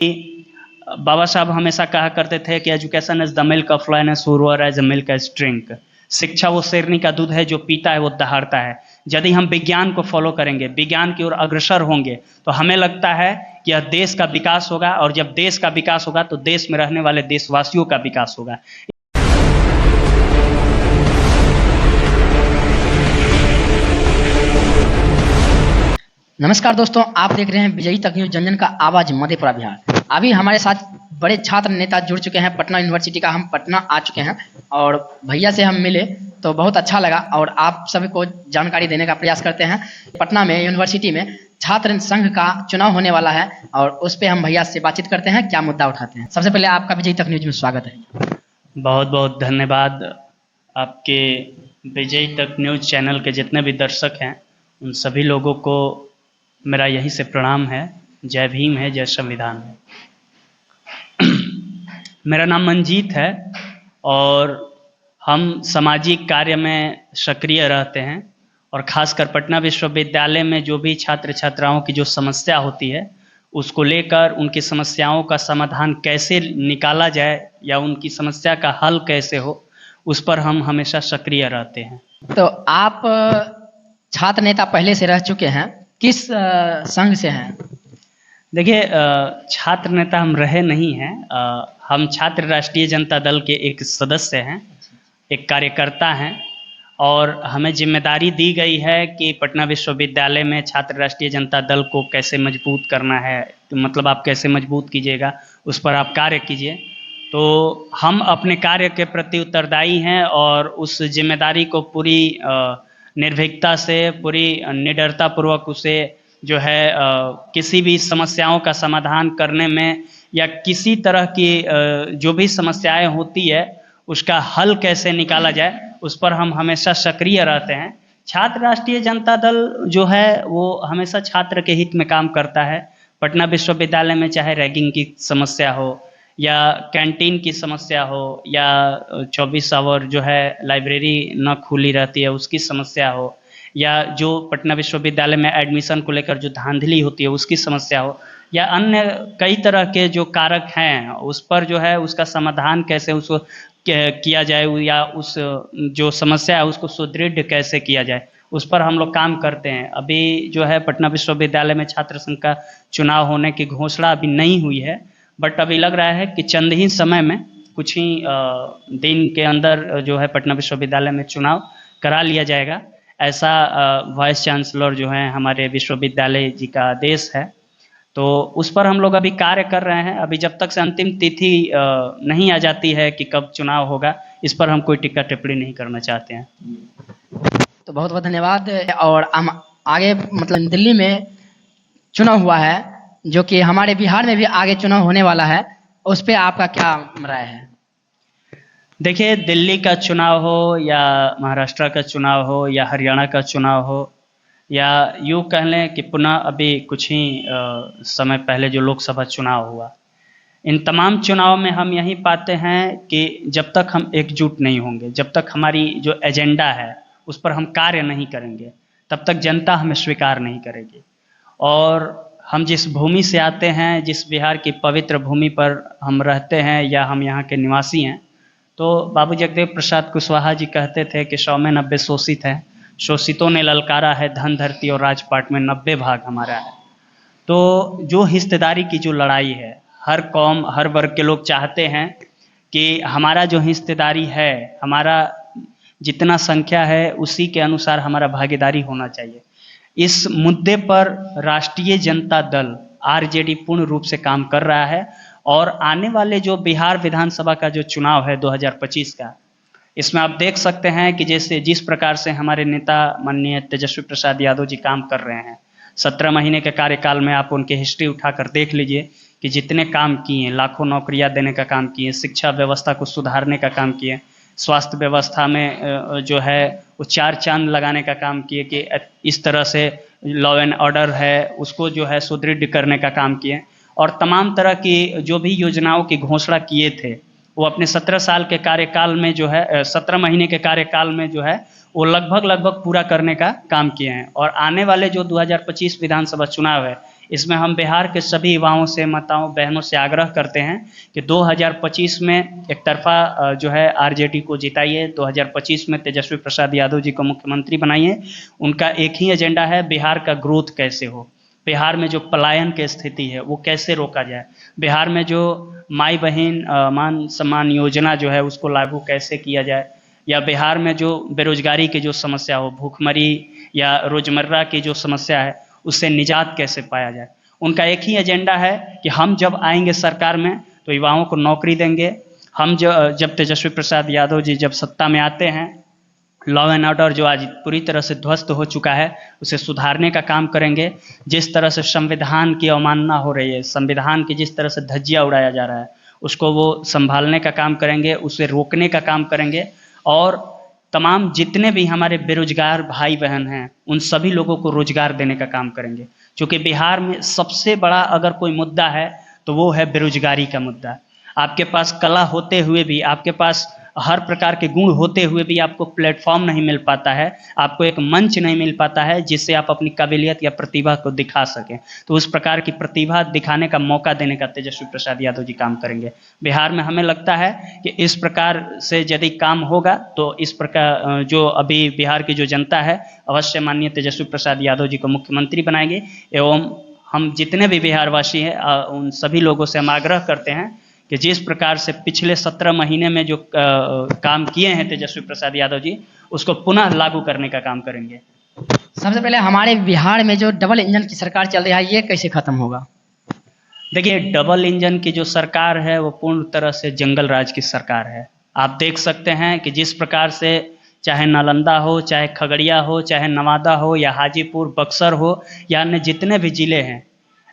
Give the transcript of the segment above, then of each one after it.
बाबा साहब हमेशा कहा करते थे कि education is the milk of lioness who roar as a milk as drink. शिक्षा वो शेरनी का दूध है जो पीता है वो दहाड़ता है। यदि हम विज्ञान को फॉलो करेंगे, विज्ञान की ओर अग्रसर होंगे, तो हमें लगता है कि यह देश का विकास होगा, और जब देश का विकास होगा तो देश में रहने वाले देशवासियों का विकास होगा। नमस्कार दोस्तों, आप देख रहे हैं विजयी तक न्यूज, जन जन का आवाज, मधेपुरा बिहार। अभी हमारे साथ बड़े छात्र नेता जुड़ चुके हैं पटना यूनिवर्सिटी का। हम पटना आ चुके हैं और भैया से हम मिले तो बहुत अच्छा लगा और आप सभी को जानकारी देने का प्रयास करते हैं। पटना में यूनिवर्सिटी में छात्र संघ का चुनाव होने वाला है और उस पर हम भैया से बातचीत करते हैं, क्या मुद्दा उठाते हैं। सबसे पहले आपका विजयी तक न्यूज में स्वागत है। बहुत बहुत धन्यवाद। आपके विजयी तक न्यूज चैनल के जितने भी दर्शक हैं उन सभी लोगों को मेरा यहीं से प्रणाम है। जय भीम है, जय संविधान है। मेरा नाम मंजीत है और हम सामाजिक कार्य में सक्रिय रहते हैं, और ख़ासकर पटना विश्वविद्यालय में जो भी छात्र छात्राओं की जो समस्या होती है उसको लेकर उनकी समस्याओं का समाधान कैसे निकाला जाए या उनकी समस्या का हल कैसे हो, उस पर हम हमेशा सक्रिय रहते हैं। तो आप छात्र नेता पहले से रह चुके हैं, किस संघ से हैं? देखिए, छात्र नेता हम रहे नहीं हैं। हम छात्र राष्ट्रीय जनता दल के एक सदस्य हैं, एक कार्यकर्ता हैं, और हमें जिम्मेदारी दी गई है कि पटना विश्वविद्यालय में छात्र राष्ट्रीय जनता दल को कैसे मजबूत करना है। तो मतलब आप कैसे मजबूत कीजिएगा, उस पर आप कार्य कीजिए। तो हम अपने कार्य के प्रति उत्तरदायी हैं और उस जिम्मेदारी को पूरी निर्भीकता से, पूरी निडरता पूर्वक उसे जो है किसी भी समस्याओं का समाधान करने में या किसी तरह की जो भी समस्याएं होती है उसका हल कैसे निकाला जाए, उस पर हम हमेशा सक्रिय रहते हैं। छात्र राष्ट्रीय जनता दल जो है वो हमेशा छात्र के हित में काम करता है। पटना विश्वविद्यालय में चाहे रैगिंग की समस्या हो या कैंटीन की समस्या हो या 24 आवर जो है लाइब्रेरी न खुली रहती है उसकी समस्या हो, या जो पटना विश्वविद्यालय में एडमिशन को लेकर जो धांधली होती है उसकी समस्या हो, या अन्य कई तरह के जो कारक हैं उस पर जो है उसका समाधान कैसे उसको किया जाए, या उस जो समस्या है उसको सुदृढ़ कैसे किया जाए, उस पर हम लोग काम करते हैं। अभी जो है पटना विश्वविद्यालय में छात्र संघ का चुनाव होने की घोषणा अभी नहीं हुई है, बट अभी लग रहा है कि चंद ही समय में, कुछ ही दिन के अंदर जो है पटना विश्वविद्यालय में चुनाव करा लिया जाएगा, ऐसा वाइस चांसलर जो है हमारे विश्वविद्यालय जी का आदेश है। तो उस पर हम लोग अभी कार्य कर रहे हैं। अभी जब तक से अंतिम तिथि नहीं आ जाती है कि कब चुनाव होगा, इस पर हम कोई टिक्का टिप्पणी नहीं करना चाहते हैं। तो बहुत बहुत धन्यवाद। और हम आगे मतलब दिल्ली में चुनाव हुआ है, जो कि हमारे बिहार में भी आगे चुनाव होने वाला है, उस पर आपका क्या राय है? देखिए, दिल्ली का चुनाव हो या महाराष्ट्र का चुनाव हो या हरियाणा का चुनाव हो, या यूँ कह लें कि पुनः अभी कुछ ही समय पहले जो लोकसभा चुनाव हुआ, इन तमाम चुनाव में हम यही पाते हैं कि जब तक हम एकजुट नहीं होंगे, जब तक हमारी जो एजेंडा है उस पर हम कार्य नहीं करेंगे, तब तक जनता हमें स्वीकार नहीं करेगी। और हम जिस भूमि से आते हैं, जिस बिहार की पवित्र भूमि पर हम रहते हैं या हम यहाँ के निवासी हैं, तो बाबू जगदेव प्रसाद कुशवाहा जी कहते थे कि 100 में 90 शोषित हैं, शोषितों ने ललकारा है धन धरती और राजपाट में 90 भाग हमारा है। तो जो हिस्सेदारी की जो लड़ाई है, हर कौम हर वर्ग के लोग चाहते हैं कि हमारा जो हिस्सेदारी है, हमारा जितना संख्या है उसी के अनुसार हमारा भागीदारी होना चाहिए। इस मुद्दे पर राष्ट्रीय जनता दल आरजेडी पूर्ण रूप से काम कर रहा है, और आने वाले जो बिहार विधानसभा का जो चुनाव है 2025 का, इसमें आप देख सकते हैं कि जैसे जिस प्रकार से हमारे नेता माननीय तेजस्वी प्रसाद यादव जी काम कर रहे हैं, 17 महीने के कार्यकाल में आप उनकी हिस्ट्री उठाकर देख लीजिए कि जितने काम किए, लाखों नौकरियां देने का काम किए, शिक्षा व्यवस्था को सुधारने का काम किए, स्वास्थ्य व्यवस्था में जो है वो 4 चांद लगाने का काम किए कि इस तरह से लॉ एंड ऑर्डर है उसको जो है सुदृढ़ करने का काम किए, और तमाम तरह की जो भी योजनाओं की घोषणा किए थे वो अपने 17 साल के कार्यकाल में जो है 17 महीने के कार्यकाल में जो है वो लगभग पूरा करने का काम किए हैं। और आने वाले जो 2025 विधानसभा चुनाव है, इसमें हम बिहार के सभी युवाओं से, माताओं, बहनों से आग्रह करते हैं कि 2025 में एक तरफा जो है आरजेडी को जिताइए, 2025 में तेजस्वी प्रसाद यादव जी को मुख्यमंत्री बनाइए। उनका एक ही एजेंडा है, बिहार का ग्रोथ कैसे हो, बिहार में जो पलायन की स्थिति है वो कैसे रोका जाए, बिहार में जो माई बहन मान सम्मान योजना जो है उसको लागू कैसे किया जाए, या बिहार में जो बेरोजगारी की जो समस्या हो, भूखमरी या रोजमर्रा की जो समस्या है उससे निजात कैसे पाया जाए। उनका एक ही एजेंडा है कि हम जब आएंगे सरकार में तो युवाओं को नौकरी देंगे। हम जब तेजस्वी प्रसाद यादव जी जब सत्ता में आते हैं, लॉ एंड ऑर्डर जो आज पूरी तरह से ध्वस्त हो चुका है उसे सुधारने का काम करेंगे। जिस तरह से संविधान की अवमानना हो रही है, संविधान की जिस तरह से धज्जियां उड़ाया जा रहा है, उसको वो संभालने का काम करेंगे, उसे रोकने का काम करेंगे। और तमाम जितने भी हमारे बेरोजगार भाई बहन हैं उन सभी लोगों को रोजगार देने का काम करेंगे, क्योंकि बिहार में सबसे बड़ा अगर कोई मुद्दा है तो वो है बेरोजगारी का मुद्दा। आपके पास कला होते हुए भी, आपके पास हर प्रकार के गुण होते हुए भी आपको प्लेटफॉर्म नहीं मिल पाता है, आपको एक मंच नहीं मिल पाता है जिससे आप अपनी काबिलियत या प्रतिभा को दिखा सकें। तो उस प्रकार की प्रतिभा दिखाने का मौका देने का तेजस्वी प्रसाद यादव जी काम करेंगे बिहार में। हमें लगता है कि इस प्रकार से यदि काम होगा तो इस प्रकार जो अभी बिहार की जो जनता है अवश्य माननीय तेजस्वी प्रसाद यादव जी को मुख्यमंत्री बनाएंगे। एवं हम जितने भी बिहारवासी हैं उन सभी लोगों से हम आग्रह करते हैं कि जिस प्रकार से पिछले 17 महीने में जो काम किए हैं तेजस्वी प्रसाद यादव जी, उसको पुनः लागू करने का काम करेंगे। सबसे पहले हमारे बिहार में जो डबल इंजन की सरकार चल रही है ये कैसे खत्म होगा? देखिए, डबल इंजन की जो सरकार है वो पूर्ण तरह से जंगल राज की सरकार है। आप देख सकते हैं कि जिस प्रकार से चाहे नालंदा हो, चाहे खगड़िया हो, चाहे नवादा हो, या हाजीपुर, बक्सर हो, या अन्य जितने भी जिले हैं,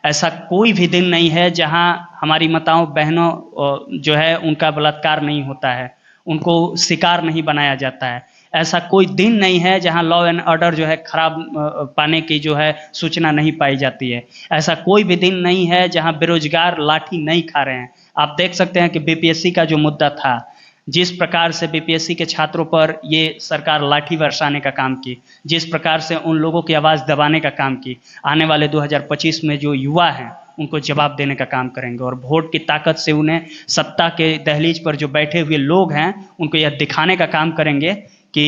ऐसा कोई भी दिन नहीं है जहां हमारी माताओं बहनों जो है उनका बलात्कार नहीं होता है, उनको शिकार नहीं बनाया जाता है। ऐसा कोई दिन नहीं है जहां लॉ एंड ऑर्डर जो है खराब पाने की जो है सूचना नहीं पाई जाती है। ऐसा कोई भी दिन नहीं है जहां बेरोजगार लाठी नहीं खा रहे हैं। आप देख सकते हैं कि बीपीएससी का जो मुद्दा था, जिस प्रकार से बीपीएससी के छात्रों पर ये सरकार लाठी बरसाने का काम की, जिस प्रकार से उन लोगों की आवाज़ दबाने का काम की, आने वाले 2025 में जो युवा हैं उनको जवाब देने का काम करेंगे और वोट की ताकत से उन्हें सत्ता के दहलीज पर जो बैठे हुए लोग हैं उनको यह दिखाने का काम करेंगे कि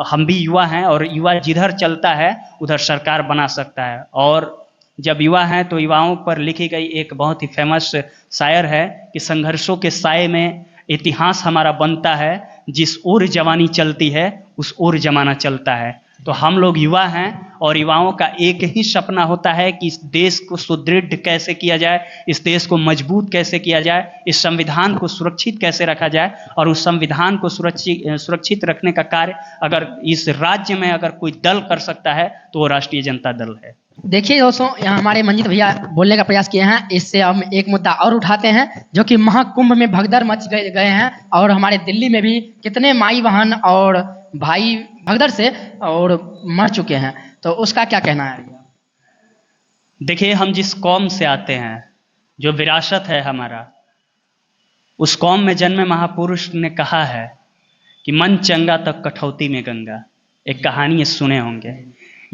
हम भी युवा हैं और युवा जिधर चलता है उधर सरकार बना सकता है। और जब युवा हैं तो युवाओं पर लिखी गई एक बहुत ही फेमस शायर है कि संघर्षों के साए में इतिहास हमारा बनता है, जिस ओर जवानी चलती है उस ओर जमाना चलता है। तो हम लोग युवा हैं और युवाओं का एक ही सपना होता है कि इस देश को सुदृढ़ कैसे किया जाए, इस देश को मजबूत कैसे किया जाए, इस संविधान को सुरक्षित कैसे रखा जाए। और उस संविधान को सुरक्षित रखने का कार्य अगर इस राज्य में अगर कोई दल कर सकता है तो वो राष्ट्रीय जनता दल है। देखिए दोस्तों, यहाँ हमारे मंजित भैया बोलने का प्रयास किए हैं। इससे हम एक मुद्दा और उठाते हैं जो कि महाकुंभ में भगदड़ मच गए हैं और हमारे दिल्ली में भी कितने माई बहन और भाई भगदड़ से और मर चुके हैं, तो उसका क्या कहना है भैया? देखिए, हम जिस कौम से आते हैं, जो विरासत है हमारा, उस कौम में जन्मे महापुरुष ने कहा है कि मन चंगा तब कठौती में गंगा। एक कहानी ये सुने होंगे।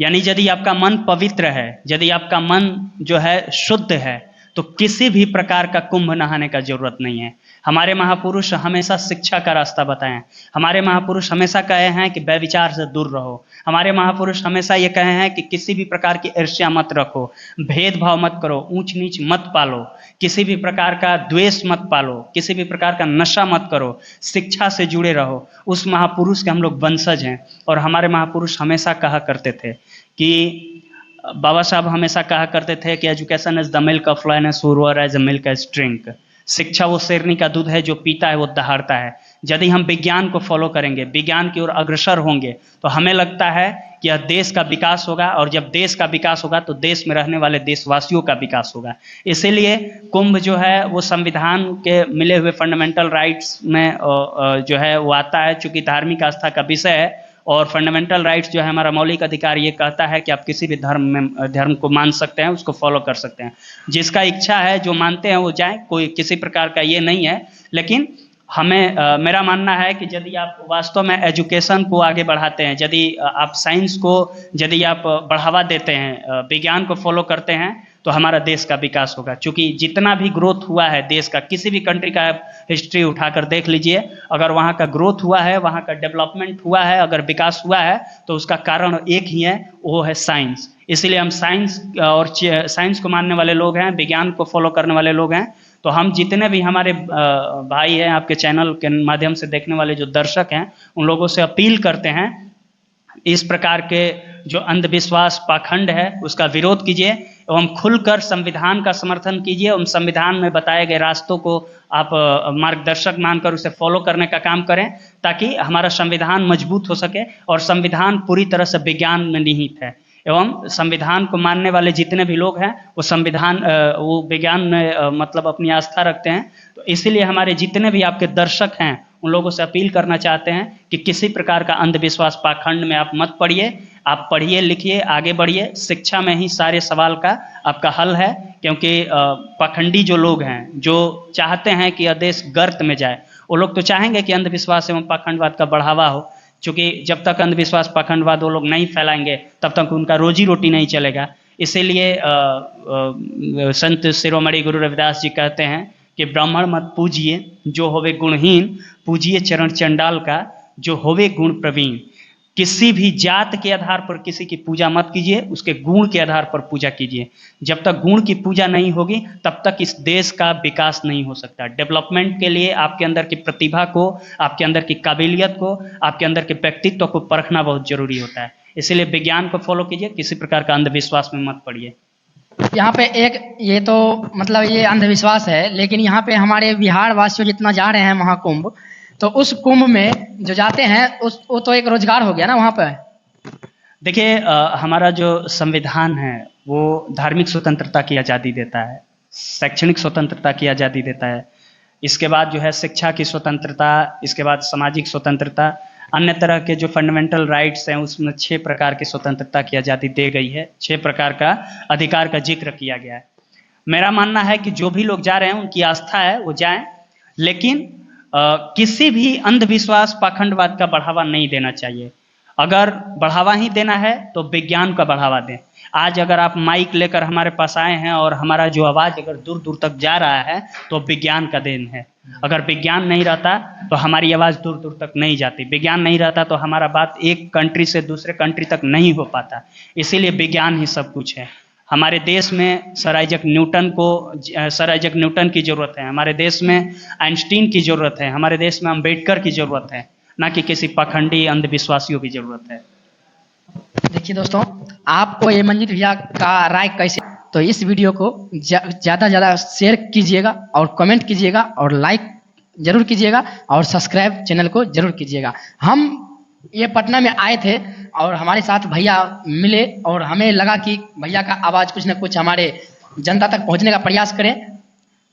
यानी यदि आपका मन पवित्र है, यदि आपका मन जो है शुद्ध है, तो किसी भी प्रकार का कुंभ नहाने का जरूरत नहीं है। हमारे महापुरुष हमेशा शिक्षा का रास्ता बताएं। हमारे महापुरुष हमेशा कहे हैं कि व्यभिचार से दूर रहो। हमारे महापुरुष हमेशा ये कहे हैं कि किसी भी प्रकार की ईर्ष्या मत रखो, भेदभाव मत करो, ऊंच नीच मत पालो, किसी भी प्रकार का द्वेष मत पालो, किसी भी प्रकार का नशा मत करो, शिक्षा से जुड़े रहो। उस महापुरुष के हम लोग वंशज हैं। और हमारे महापुरुष हमेशा कहा करते थे कि बाबा साहब हमेशा कहा करते थे कि education is the milk of lioness who roar as a milk as drink. शिक्षा वो शेरनी का दूध है जो पीता है वो दहाड़ता है। यदि हम विज्ञान को फॉलो करेंगे, विज्ञान की ओर अग्रसर होंगे, तो हमें लगता है कि यह देश का विकास होगा। और जब देश का विकास होगा तो देश में रहने वाले देशवासियों का विकास होगा। इसीलिए कुंभ जो है वो संविधान के मिले हुए फंडामेंटल राइट्स में जो है वो आता है। चूँकि धार्मिक आस्था का विषय है और फंडामेंटल राइट्स जो है हमारा मौलिक अधिकार, ये कहता है कि आप किसी भी धर्म को मान सकते हैं, उसको फॉलो कर सकते हैं। जिसका इच्छा है, जो मानते हैं वो जाए, कोई किसी प्रकार का ये नहीं है। लेकिन हमें मेरा मानना है कि यदि आप वास्तव में एजुकेशन को आगे बढ़ाते हैं, यदि आप साइंस को यदि आप बढ़ावा देते हैं, विज्ञान को फॉलो करते हैं, तो हमारा देश का विकास होगा। क्योंकि जितना भी ग्रोथ हुआ है देश का, किसी भी कंट्री का हिस्ट्री उठाकर देख लीजिए, अगर वहाँ का ग्रोथ हुआ है, वहाँ का डेवलपमेंट हुआ है, अगर विकास हुआ है, तो उसका कारण एक ही है, वो है साइंस। इसलिए हम साइंस और साइंस को मानने वाले लोग हैं, विज्ञान को फॉलो करने वाले लोग हैं। तो हम जितने भी हमारे भाई हैं, आपके चैनल के माध्यम से देखने वाले जो दर्शक हैं, उन लोगों से अपील करते हैं, इस प्रकार के जो अंधविश्वास पाखंड है उसका विरोध कीजिए एवं खुलकर संविधान का समर्थन कीजिए एवं संविधान में बताए गए रास्तों को आप मार्गदर्शक मानकर उसे फॉलो करने का काम करें, ताकि हमारा संविधान मजबूत हो सके। और संविधान पूरी तरह से विज्ञान में निहित है एवं संविधान को मानने वाले जितने भी लोग हैं वो संविधान वो विज्ञान में मतलब अपनी आस्था रखते हैं। तो इसीलिए हमारे जितने भी आपके दर्शक हैं उन लोगों से अपील करना चाहते हैं कि किसी प्रकार का अंधविश्वास पाखंड में आप मत पड़िए। आप पढ़िए लिखिए, आगे बढ़िए। शिक्षा में ही सारे सवाल का आपका हल है। क्योंकि पाखंडी जो लोग हैं, जो चाहते हैं कि यह देश गर्त में जाए, वो लोग तो चाहेंगे कि अंधविश्वास एवं पाखंडवाद का बढ़ावा हो। क्योंकि जब तक अंधविश्वास पाखंडवाद वो लोग नहीं फैलाएंगे तब तक उनका रोजी रोटी नहीं चलेगा। इसीलिए संत शिरोमणि गुरु रविदास जी कहते हैं कि ब्राह्मण मत पूजिए जो होवे गुणहीन, पूजिए चरण चंडाल का जो होवे गुण प्रवीण। किसी भी जात के आधार पर किसी की पूजा मत कीजिए, उसके गुण के आधार पर पूजा कीजिए। जब तक गुण की पूजा नहीं होगी तब तक इस देश का विकास नहीं हो सकता। डेवलपमेंट के लिए आपके अंदर की प्रतिभा को, आपके अंदर की काबिलियत को, आपके अंदर के व्यक्तित्व को परखना बहुत जरूरी होता है। इसलिए विज्ञान को फॉलो कीजिए, किसी प्रकार का अंधविश्वास में मत पड़िए। यहाँ पे एक ये तो मतलब ये अंधविश्वास है, लेकिन यहाँ पे हमारे बिहार वासियों जितना जा रहे हैं महाकुंभ, तो उस कुंभ में जो जाते हैं वो तो एक रोजगार हो गया ना वहाँ पे। देखिए हमारा जो संविधान है वो धार्मिक स्वतंत्रता की आज़ादी देता है, शैक्षणिक स्वतंत्रता की आज़ादी देता है, इसके बाद जो है शिक्षा की स्वतंत्रता, इसके बाद सामाजिक स्वतंत्रता, अन्य तरह के जो फंडामेंटल राइट्स हैं उसमें 6 प्रकार की स्वतंत्रता की आज़ादी दी गई है। 6 प्रकार का अधिकार का जिक्र किया गया है। मेरा मानना है कि जो भी लोग जा रहे हैं उनकी आस्था है, वो जाएं, लेकिन किसी भी अंधविश्वास पाखंडवाद का बढ़ावा नहीं देना चाहिए। अगर बढ़ावा ही देना है तो विज्ञान का बढ़ावा दें। आज अगर आप माइक लेकर हमारे पास आए हैं और हमारा जो आवाज़ अगर दूर दूर तक जा रहा है तो विज्ञान का देन है। अगर विज्ञान नहीं रहता तो हमारी आवाज़ दूर दूर तक नहीं जाती। विज्ञान नहीं रहता तो हमारा बात एक कंट्री से दूसरे कंट्री तक नहीं हो पाता। इसीलिए विज्ञान ही सब कुछ है। हमारे देश में सर आइजक न्यूटन की ज़रूरत है, हमारे देश में आइंस्टीन की ज़रूरत है, हमारे देश में अम्बेडकर की ज़रूरत है, ना कि किसी पाखंडी अंधविश्वासियों की ज़रूरत है। देखिए दोस्तों, आपको ये मंजीत भैया का राय कैसे, तो इस वीडियो को ज़्यादा ज़्यादा शेयर कीजिएगा और कमेंट कीजिएगा और लाइक ज़रूर कीजिएगा और सब्सक्राइब चैनल को ज़रूर कीजिएगा। हम ये पटना में आए थे और हमारे साथ भैया मिले और हमें लगा कि भैया का आवाज़ कुछ न कुछ हमारे जनता तक पहुंचने का प्रयास करें।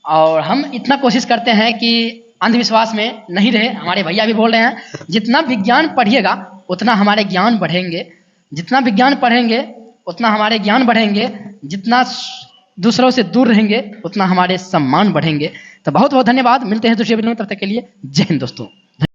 और हम इतना कोशिश करते हैं कि अंधविश्वास में नहीं रहे। हमारे भैया भी बोल रहे हैं जितना विज्ञान पढ़िएगा उतना हमारे ज्ञान बढ़ेंगे, जितना विज्ञान पढ़ेंगे उतना हमारे ज्ञान बढ़ेंगे, जितना दूसरों से दूर रहेंगे उतना हमारे सम्मान बढ़ेंगे। तो बहुत बहुत धन्यवाद। मिलते हैं दूसरे वीडियो में, तब तक के लिए जय हिंद दोस्तों।